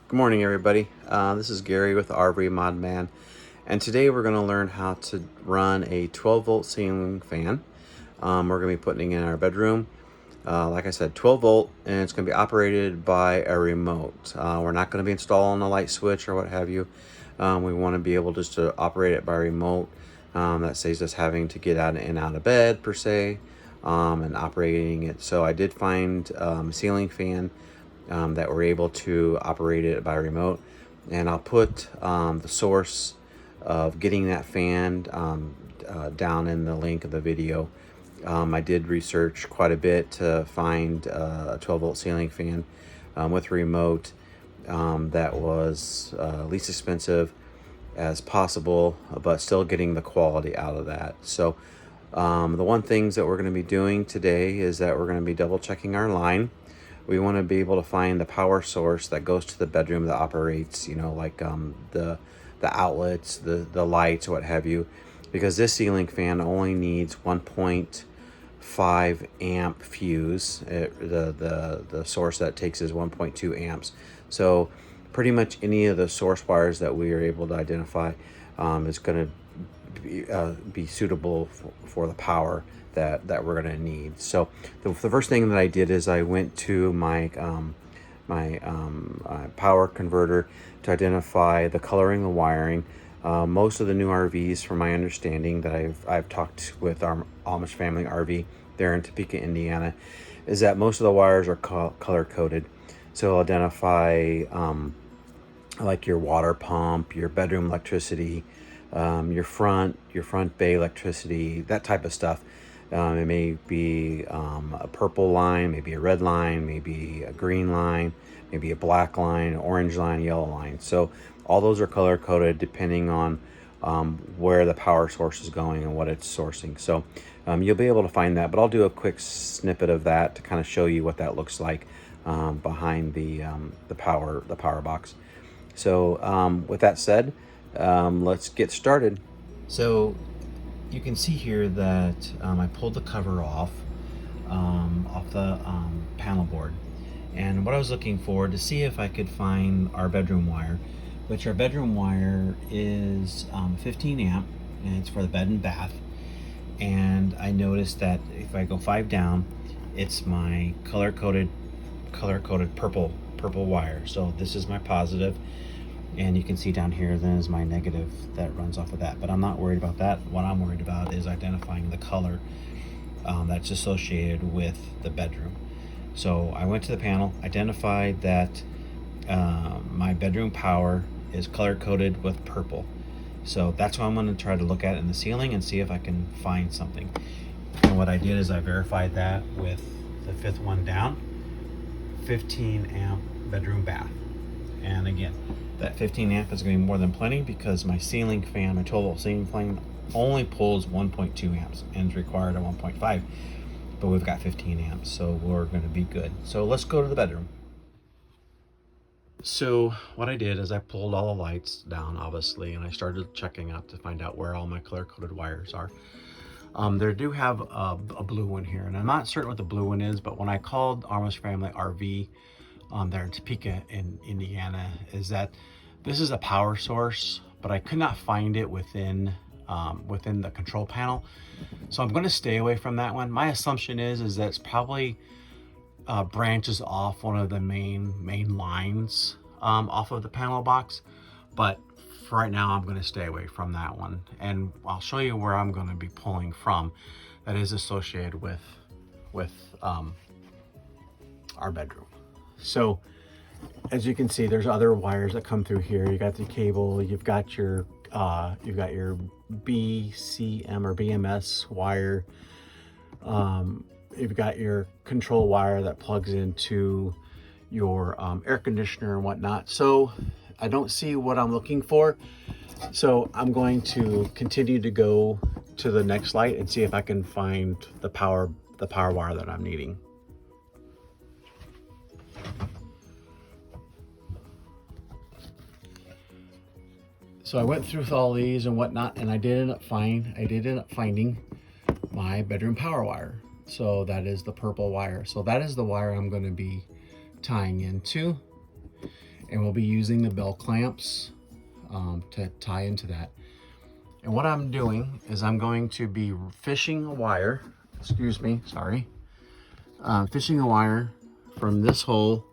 Good morning, everybody. This is Gary with RV Mod Man, and today we're going to learn how to run a 12-volt ceiling fan. We're going to be putting it in our bedroom. Like I said, 12 volt, and it's going to be operated by a remote. We're not going to be installing a light switch or what have you. We want to be able just to operate it by remote. That saves us having to get out and out of bed per se, and operating it. So I did find a ceiling fan that we're able to operate it by remote, and I'll put the source of getting that fan down in the link of the video. I did research quite a bit to find a 12 volt ceiling fan with remote that was least expensive as possible, but still getting the quality out of that. So the one things that we're going to be doing today is that we're going to be double checking our line. We want to be able to find the power source that goes to the bedroom that operates, like the outlets, the lights, what have you, because this ceiling fan only needs 1.5 amp fuse. The source that takes is 1.2 amps. So pretty much any of the source wires that we are able to identify is going to be suitable for the power that we're going to need. So the first thing that I did is I went to my power converter to identify the coloring and wiring. Most of the new RVs, from my understanding that I've talked with our Amish Family RV there in Topeka, Indiana, is that most of the wires are color coded. So it'll identify like your water pump, your bedroom electricity, your front bay electricity, that type of stuff. It may be a purple line, maybe a red line, maybe a green line, maybe a black line, orange line, yellow line. So all those are color coded depending on where the power source is going and what it's sourcing. So you'll be able to find that, but I'll do a quick snippet of that to kind of show you what that looks like behind the power box. So with that said, let's get started. So you can see here that I pulled the cover off the panel board, and what I was looking for to see if I could find our bedroom wire, which our bedroom wire is 15 amp, and it's for the bed and bath. And I noticed that if I go 5 down, it's my color coded purple wire. So this is my positive, and you can see down here then is my negative that runs off of that. But I'm not worried about that. What I'm worried about is identifying the color that's associated with the bedroom. So I went to the panel, identified that my bedroom power is color coded with purple. So that's what I'm going to try to look at in the ceiling and see if I can find something. And what I did is I verified that with the 5th one down, 15 amp bedroom bath. And again, that 15 amp is going to be more than plenty because my ceiling fan, my 12 volt ceiling fan, only pulls 1.2 amps and is required at 1.5, but we've got 15 amps, so we're going to be good. So let's go to the bedroom. So what I did is I pulled all the lights down, obviously, and I started checking out to find out where all my color coded wires are. There do have a blue one here, and I'm not certain what the blue one is, but when I called Amish Family RV there in Topeka in Indiana, is that this is a power source, but I could not find it within the control panel. So I'm going to stay away from that one. My assumption is that it's probably branches off one of the main lines off of the panel box, but for right now I'm going to stay away from that one, and I'll show you where I'm going to be pulling from that is associated with our bedroom. So as you can see, there's other wires that come through here. You got the cable, you've got your BCM or BMS wire, you've got your control wire that plugs into your air conditioner and whatnot. So I don't see what I'm looking for, so I'm going to continue to go to the next light and see if I can find the power wire that I'm needing. So I went through all these and whatnot, and I did end up finding my bedroom power wire. So that is the purple wire. So that is the wire I'm going to be tying into. and we'll be using the bell clamps to tie into that. And what I'm doing is I'm going to be fishing a wire, fishing a wire from this hole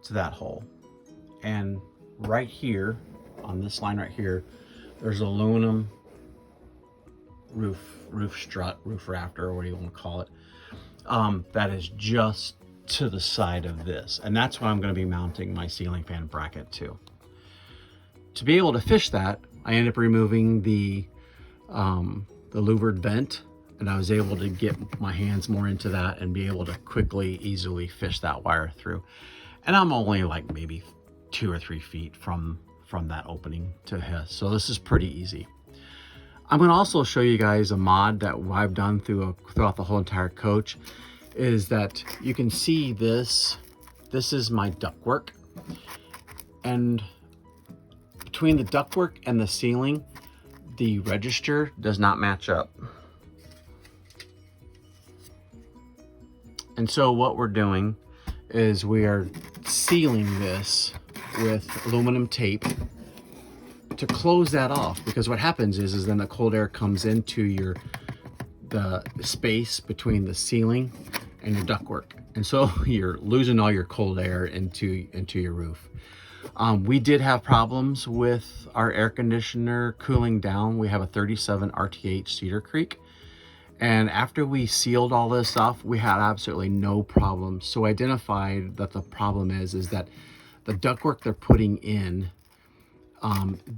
to that hole. And right here, on this line right here, there's aluminum roof strut, roof rafter, or what do you want to call it, that is just to the side of this. And that's what I'm going to be mounting my ceiling fan bracket to. To be able to fish that, I ended up removing the louvered vent, and I was able to get my hands more into that and be able to quickly, easily fish that wire through. And I'm only like maybe 2 or 3 feet from that opening to his. So this is pretty easy. I'm going to also show you guys a mod that I've done throughout the whole entire coach, is that you can see this is my ductwork, and between the ductwork and the ceiling, the register does not match up. And so what we're doing is we are sealing this with aluminum tape to close that off, because what happens is then the cold air comes into the space between the ceiling and your ductwork, and so you're losing all your cold air into your roof. We did have problems with our air conditioner cooling down. We have a 37 RTH Cedar Creek, and after we sealed all this off, we had absolutely no problems. So I identified that the problem is that the ductwork they're putting in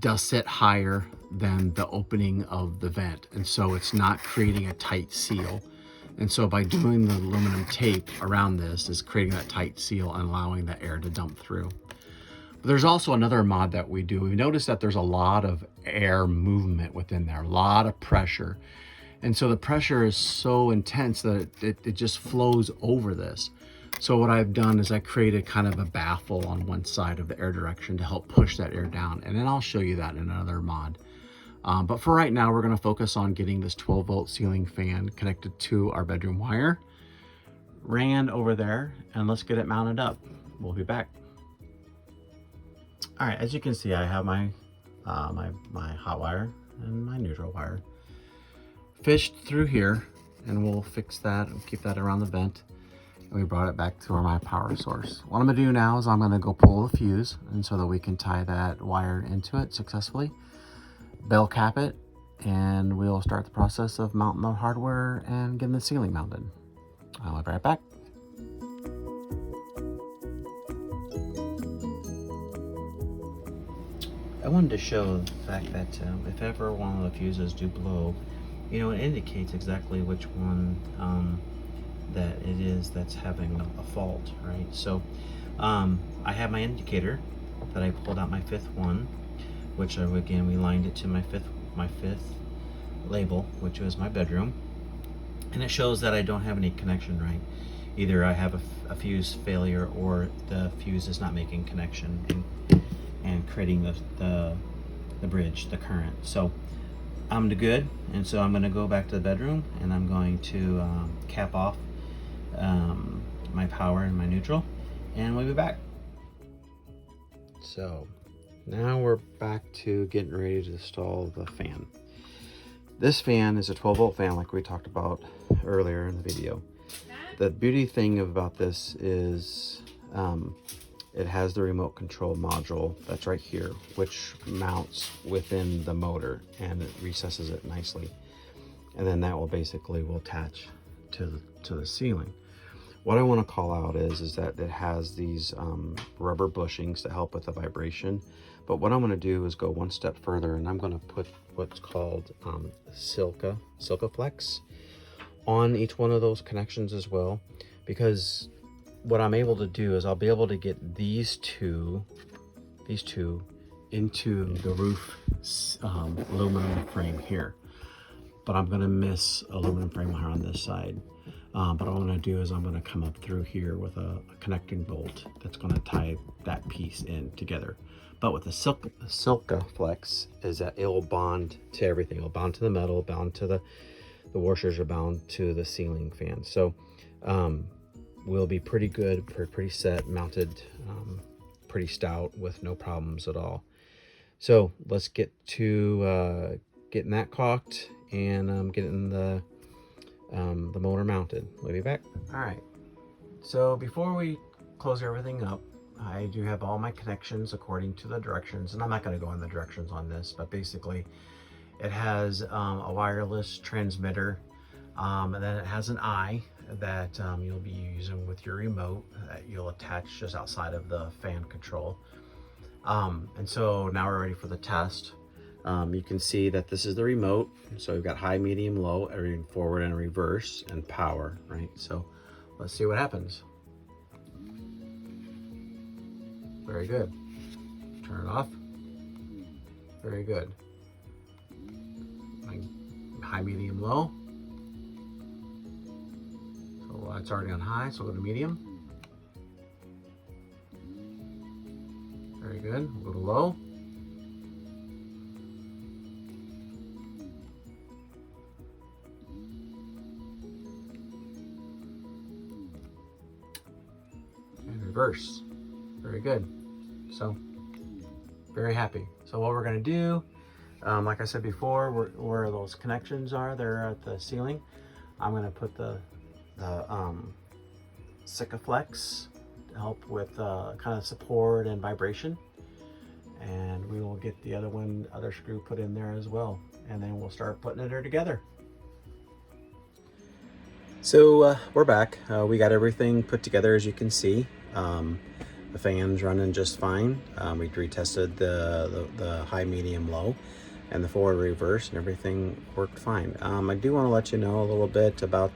does sit higher than the opening of the vent, and so it's not creating a tight seal. And so by doing the aluminum tape around this is creating that tight seal and allowing the air to dump through. But there's also another mod that we do. We noticed that there's a lot of air movement within there, a lot of pressure. And so the pressure is so intense that it just flows over this. So what I've done is I created kind of a baffle on one side of the air direction to help push that air down. And then I'll show you that in another mod. But for right now, we're going to focus on getting this 12-volt ceiling fan connected to our bedroom wire, ran over there, and let's get it mounted up. We'll be back. All right, as you can see, I have my hot wire and my neutral wire fished through here, and we'll fix that and keep that around the vent. And we brought it back to my power source. What I'm going to do now is I'm going to go pull the fuse, and so that we can tie that wire into it successfully. Bell cap it, and we'll start the process of mounting the hardware and getting the ceiling mounted. I'll be right back. I wanted to show the fact that if ever one of the fuses do blow, it indicates exactly which one that it is that's having a fault, right? So I have my indicator that I pulled out my 5th one, which again, we lined it to my fifth label, which was my bedroom, and it shows that I don't have any connection right. Either I have a fuse failure, or the fuse is not making connection and creating the bridge, the current. So I'm good, and so I'm going to go back to the bedroom, and I'm going to cap off my power and my neutral, and we'll be back. So now we're back to getting ready to install the fan. This fan is a 12-volt fan like we talked about earlier in the video. The beauty thing about this is it has the remote control module that's right here, which mounts within the motor, and it recesses it nicely. And then that will attach to the ceiling. What I want to call out is that it has these rubber bushings to help with the vibration. But what I'm going to do is go one step further, and I'm going to put what's called Silca Flex on each one of those connections as well, because what I'm able to do is I'll be able to get these two into the roof aluminum frame here, but I'm going to miss aluminum frame here on this side. But what I'm going to do is I'm going to come up through here with a connecting bolt that's going to tie that piece in together. But with the Silca Flex is that it will bond to everything. It'll bond to the metal, bound to the washers are bound to the ceiling fan. So we'll be pretty good, pretty set, mounted pretty stout with no problems at all. So let's get to getting that caulked and getting the motor mounted. We'll be back. All right, so before we close everything up, I do have all my connections according to the directions, and I'm not going to go in the directions on this, but basically it has a wireless transmitter, and then it has an eye that you'll be using with your remote that you'll attach just outside of the fan control. And so now we're ready for the test. You can see that this is the remote. So we've got high, medium, low, everything forward and reverse, and power, right? So let's see what happens. Very good. Turn it off. Very good. High, medium, low. So it's already on high, so we'll go to medium. Very good. We'll go to low. And reverse. Very good. So, very happy. So what we're going to do, like I said before, where those connections are, they're at the ceiling. I'm going to put the Sikaflex to help with kind of support and vibration, and we will get the other screw put in there as well, and then we'll start putting it together. So we're back. We got everything put together, as you can see. The fan's running just fine. We retested the high, medium, low, and the forward, reverse, and everything worked fine. I do want to let you know a little bit about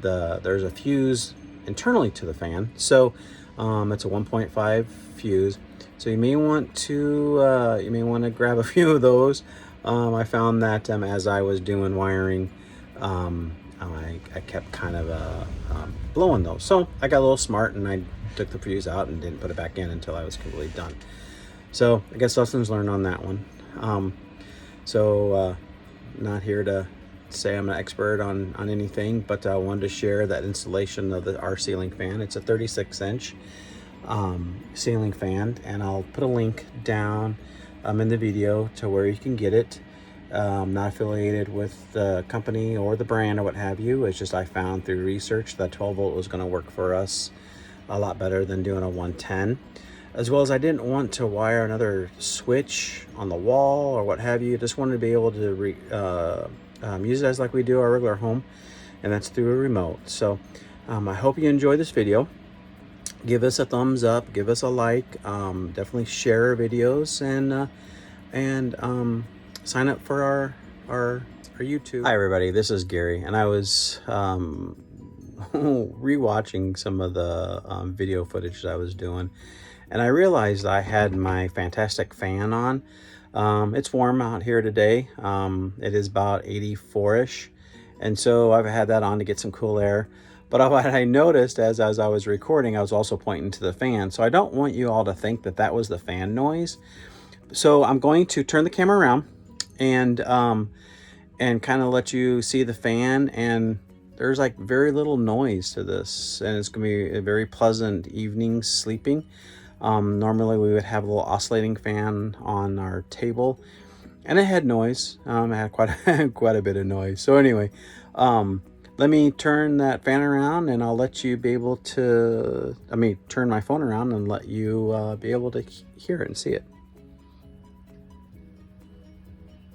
there's a fuse internally to the fan. So it's a 1.5 fuse. So you may want to grab a few of those. I found that as I was doing wiring, I kept kind of blowing those. So I got a little smart and I took the fuse out and didn't put it back in until I was completely done. So I guess lessons learned on that one. Not here to say I'm an expert on anything, but I wanted to share that installation of our ceiling fan. It's a 36-inch ceiling fan, and I'll put a link down in the video to where you can get it. Not affiliated with the company or the brand or what have you. It's just I found through research that 12 volt was going to work for us a lot better than doing a 110. As well as I didn't want to wire another switch on the wall or what have you. Just wanted to be able to use it as like we do our regular home, and that's through a remote. So I hope you enjoyed this video. Give us a thumbs up, give us a like, definitely share our videos, and sign up for our YouTube. Hi everybody, this is Gary, and I was rewatching some of the video footage that I was doing, and I realized I had my fantastic fan on. It's warm out here today. It is about 84-ish, and so I've had that on to get some cool air. But what I noticed as I was recording, I was also pointing to the fan. So I don't want you all to think that that was the fan noise. So I'm going to turn the camera around and kind of let you see the fan, and there's like very little noise to this, and it's gonna be a very pleasant evening sleeping. Normally we would have a little oscillating fan on our table, and it had noise. It had quite a bit of noise. So anyway, let me turn that fan around, and I'll let you be able to, turn my phone around and let you be able to hear it and see it.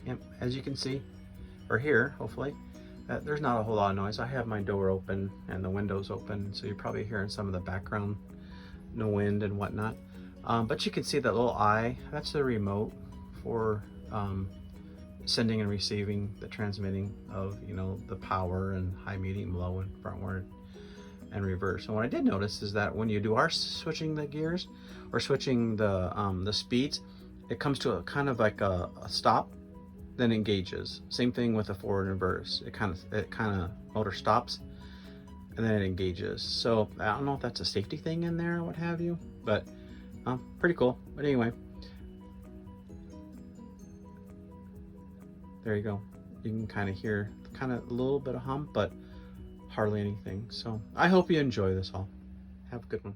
Yep, as you can see, or hear, hopefully, there's not a whole lot of noise. I have my door open and the windows open, so you're probably hearing some of the background, no wind and whatnot. But you can see that little eye, that's the remote for sending and receiving, the transmitting of, the power and high, medium, low, and frontward and reverse. And what I did notice is that when you do our switching the gears or switching the speeds, it comes to a kind of like a stop, then engages. Same thing with the forward and reverse. It kind of motor stops and then it engages. So I don't know if that's a safety thing in there or what have you, but pretty cool. But anyway, there you go. You can kind of hear a little bit of hum, but hardly anything. So I hope you enjoy this all. Have a good one.